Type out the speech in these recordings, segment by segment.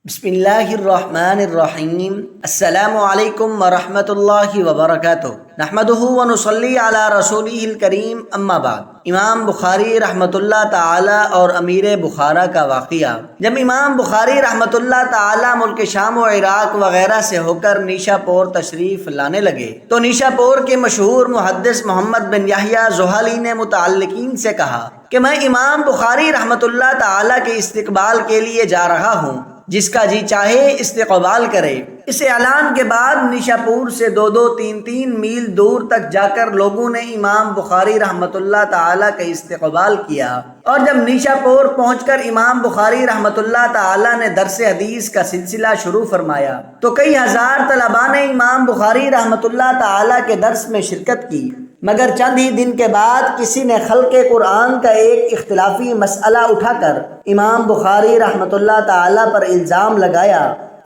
بسم اللہ الرحمن الرحیم۔ السلام علیکم ورحمۃ اللہ وبرکاتہ۔ نحمدہ ونصلی علی رسولہ الکریم، اما بعد۔ امام بخاری رحمۃ اللہ تعالی اور امیر بخارا کا واقعہ۔ جب امام بخاری رحمۃ اللہ تعالی ملک شام و عراق وغیرہ سے ہو کر نیشا پور تشریف لانے لگے تو نیشا پور کے مشہور محدث محمد بن یحییٰ زحلی نے متعلقین سے کہا کہ میں امام بخاری رحمۃ اللہ تعالی کے استقبال کے لیے جا رہا ہوں، جس کا جی چاہے استقبال کرے۔ اس اعلان کے بعد نیشا پور سے 2-3 میل دور تک جا کر لوگوں نے امام بخاری رحمۃ اللہ تعالی کا استقبال کیا، اور جب نیشا پور پہنچ کر امام بخاری رحمۃ اللہ تعالی نے درس حدیث کا سلسلہ شروع فرمایا تو کئی ہزار طلباء نے امام بخاری رحمۃ اللہ تعالی کے درس میں شرکت کی، مگر چند ہی دن کے بعد کسی نے خلق قرآن کا ایک اختلافی مسئلہ اٹھا کر امام بخاری رحمۃ اللہ تعالی پر الزام لگایا،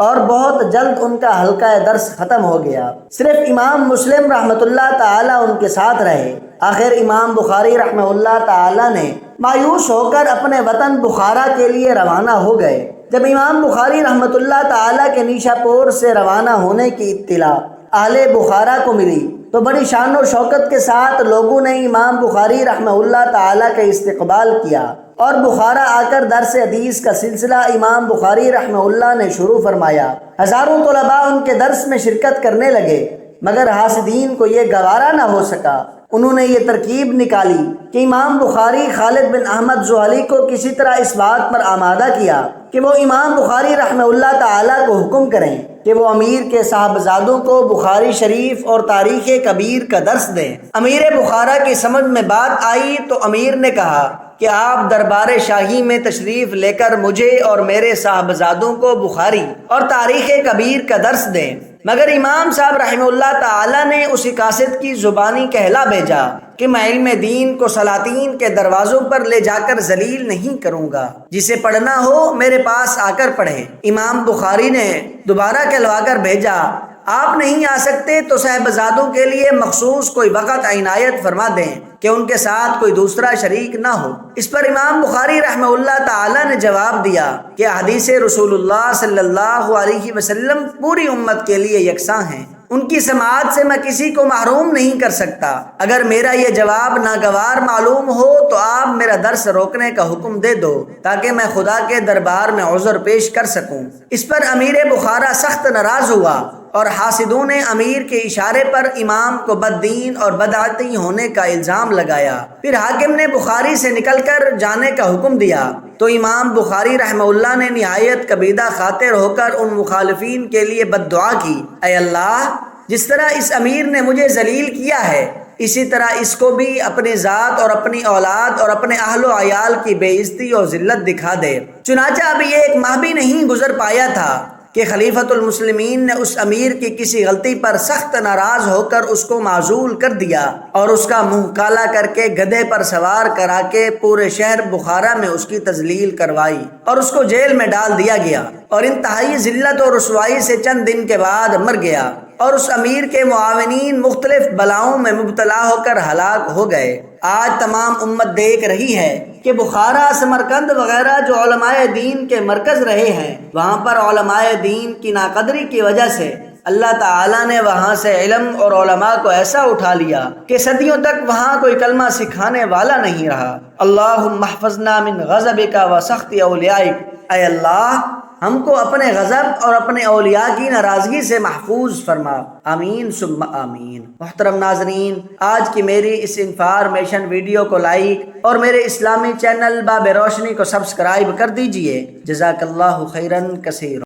اور بہت جلد ان کا حلقہ درس ختم ہو گیا۔ صرف امام مسلم رحمۃ اللہ تعالی ان کے ساتھ رہے۔ آخر امام بخاری رحمۃ اللہ تعالی نے مایوس ہو کر اپنے وطن بخارا کے لیے روانہ ہو گئے۔ جب امام بخاری رحمۃ اللہ تعالی کے نیشا پور سے روانہ ہونے کی اطلاع اہل بخارا کو ملی تو بڑی شان و شوکت کے ساتھ لوگوں نے امام بخاری رحمہ اللہ تعالی کا استقبال کیا، اور بخارا آ کر درس حدیث کا سلسلہ امام بخاری رحمہ اللہ نے شروع فرمایا۔ ہزاروں طلباء ان کے درس میں شرکت کرنے لگے، مگر حاسدین کو یہ گوارا نہ ہو سکا۔ انہوں نے یہ ترکیب نکالی کہ امام بخاری خالد بن احمد زحلی کو کسی طرح اس بات پر آمادہ کیا کہ وہ امام بخاری رحمہ اللہ تعالی کو حکم کریں کہ وہ امیر کے صاحبزادوں کو بخاری شریف اور تاریخ کبیر کا درس دیں۔ امیر بخارا کی سمجھ میں بات آئی تو امیر نے کہا کہ آپ دربار شاہی میں تشریف لے کر مجھے اور میرے صاحبزادوں کو بخاری اور تاریخ کبیر کا درس دیں، مگر امام صاحب رحمہ اللہ تعالی نے اسی قاصد کی زبانی کہلا بھیجا کہ میں علم دین کو سلاطین کے دروازوں پر لے جا کر ذلیل نہیں کروں گا، جسے پڑھنا ہو میرے پاس آ کر پڑھے۔ امام بخاری نے دوبارہ کہلوا کر بھیجا، آپ نہیں آ سکتے تو صاحبزادوں کے لیے مخصوص کوئی وقت عنایت فرما دیں کہ ان کے ساتھ کوئی دوسرا شریک نہ ہو۔ اس پر امام بخاری رحمہ اللہ تعالی نے جواب دیا کہ حدیث رسول اللہ صلی اللہ علیہ وسلم پوری امت کے لیے یکساں ہیں، ان کی سماعت سے میں کسی کو محروم نہیں کر سکتا۔ اگر میرا یہ جواب ناگوار معلوم ہو تو آپ میرا درس روکنے کا حکم دے دو تاکہ میں خدا کے دربار میں عذر پیش کر سکوں۔ اس پر امیر بخارا سخت ناراض ہوا، اور حاسدوں نے امیر کے اشارے پر امام کو بد دین اور بدعتی ہونے کا الزام لگایا۔ پھر حاکم نے بخاری سے نکل کر جانے کا حکم دیا تو امام بخاری رحمہ اللہ نے نہایت کبیدہ خاطر ہو کر ان مخالفین کے لیے بد دعا کی، اے اللہ، جس طرح اس امیر نے مجھے ذلیل کیا ہے اسی طرح اس کو بھی اپنی ذات اور اپنی اولاد اور اپنے اہل و عیال کی بے عزتی اور ذلت دکھا دے۔ چنانچہ ابھی 1 ماہ بھی نہیں گزر پایا تھا کہ خلیفۃ المسلمین نے اس امیر کی کسی غلطی پر سخت ناراض ہو کر اس کو معزول کر دیا، اور اس کا منہ کالا کر کے گدھے پر سوار کرا کے پورے شہر بخارا میں اس کی تذلیل کروائی، اور اس کو جیل میں ڈال دیا گیا، اور انتہائی ذلت اور رسوائی سے چند دن کے بعد مر گیا، اور اس امیر کے معاونین مختلف بلاؤں میں مبتلا ہو کر ہلاک ہو گئے۔ آج تمام امت دیکھ رہی ہے کہ بخارا، سمرقند وغیرہ جو علماء دین کے مرکز رہے ہیں، وہاں پر علماء دین کی ناقدری کی وجہ سے اللہ تعالیٰ نے وہاں سے علم اور علماء کو ایسا اٹھا لیا کہ صدیوں تک وہاں کوئی کلمہ سکھانے والا نہیں رہا۔ اللہم احفظنا من غضبک و سخط اولیائک، اے اللہ ہم کو اپنے غضب اور اپنے اولیاء کی ناراضگی سے محفوظ فرما، آمین ثم آمین۔ محترم ناظرین، آج کی میری اس انفارمیشن ویڈیو کو لائک اور میرے اسلامی چینل باب روشنی کو سبسکرائب کر دیجئے۔ جزاک اللہ خیرن کثیر۔